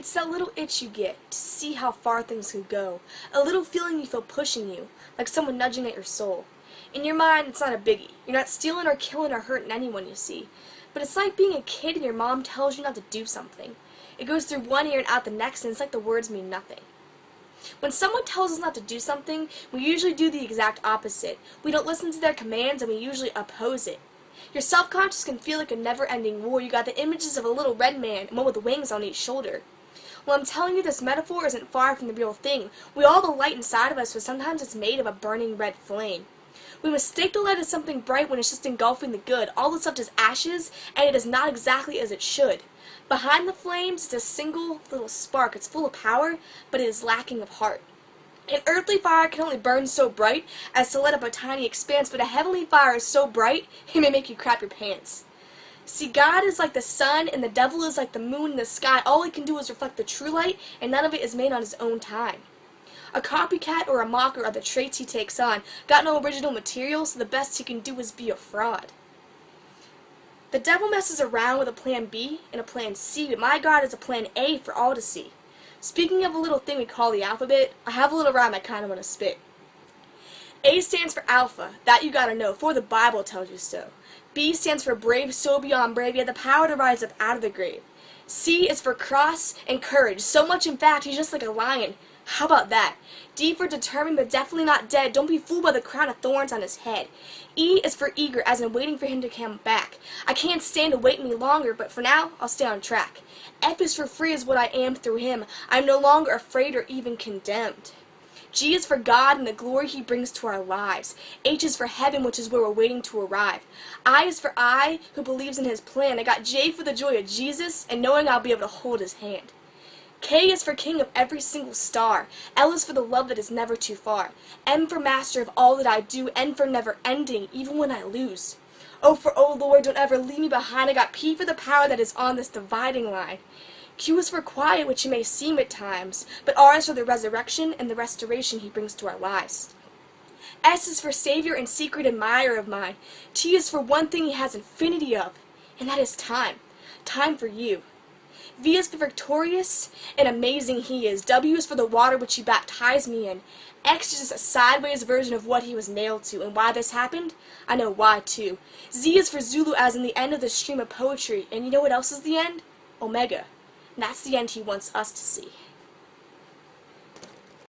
It's that little itch you get to see how far things could go, a little feeling you feel pushing you, like someone nudging at your soul. In your mind, it's not a biggie. You're not stealing or killing or hurting anyone you see. But it's like being a kid and your mom tells you not to do something. It goes through one ear and out the next, and it's like the words mean nothing. When someone tells us not to do something, we usually do the exact opposite. We don't listen to their commands, and we usually oppose it. Your self-conscious can feel like a never-ending war. You got the images of a little red man and one with wings on each shoulder. Well, I'm telling you, this metaphor isn't far from the real thing. We all have the light inside of us, but sometimes it's made of a burning red flame. We mistake the light as something bright when it's just engulfing the good. All that's left is ashes, and it is not exactly as it should. Behind the flames is a single little spark. It's full of power, but it is lacking of heart. An earthly fire can only burn so bright as to light up a tiny expanse, but a heavenly fire is so bright it may make you crap your pants. See, God is like the sun, and the devil is like the moon in the sky. All he can do is reflect the true light, and none of it is made on his own time. A copycat or a mocker are the traits he takes on. Got no original material, so the best he can do is be a fraud. The devil messes around with a plan B and a plan C, but my God is a plan A for all to see. Speaking of a little thing we call the alphabet, I have a little rhyme I kind of want to spit. A stands for alpha, that you gotta know, for the Bible tells you so. B stands for brave, so beyond brave, he had the power to rise up out of the grave. C is for cross and courage, so much in fact he's just like a lion. How about that? D for determined, but definitely not dead. Don't be fooled by the crown of thorns on his head. E is for eager, as in waiting for him to come back. I can't stand to wait any longer, but for now, I'll stay on track. F is for free is what I am through him. I am no longer afraid or even condemned. G is for God and the glory he brings to our lives. H is for heaven, which is where we're waiting to arrive. I is for I, who believes in his plan. I got J for the joy of Jesus and knowing I'll be able to hold his hand. K is for king of every single star. L is for the love that is never too far. M for master of all that I do. N for never ending, even when I lose. O for oh Lord, don't ever leave me behind. I got P for the power that is on this dividing line. Q is for quiet, which it may seem at times, but R is for the resurrection and the restoration he brings to our lives. S is for savior and secret admirer of mine. T is for one thing he has infinity of, and that is time. Time for you. V is for victorious and amazing he is. W is for the water which he baptized me in. X is just a sideways version of what he was nailed to. And why this happened? I know why too. Z is for Zulu, as in the end of the stream of poetry. And you know what else is the end? Omega. And that's the end he wants us to see.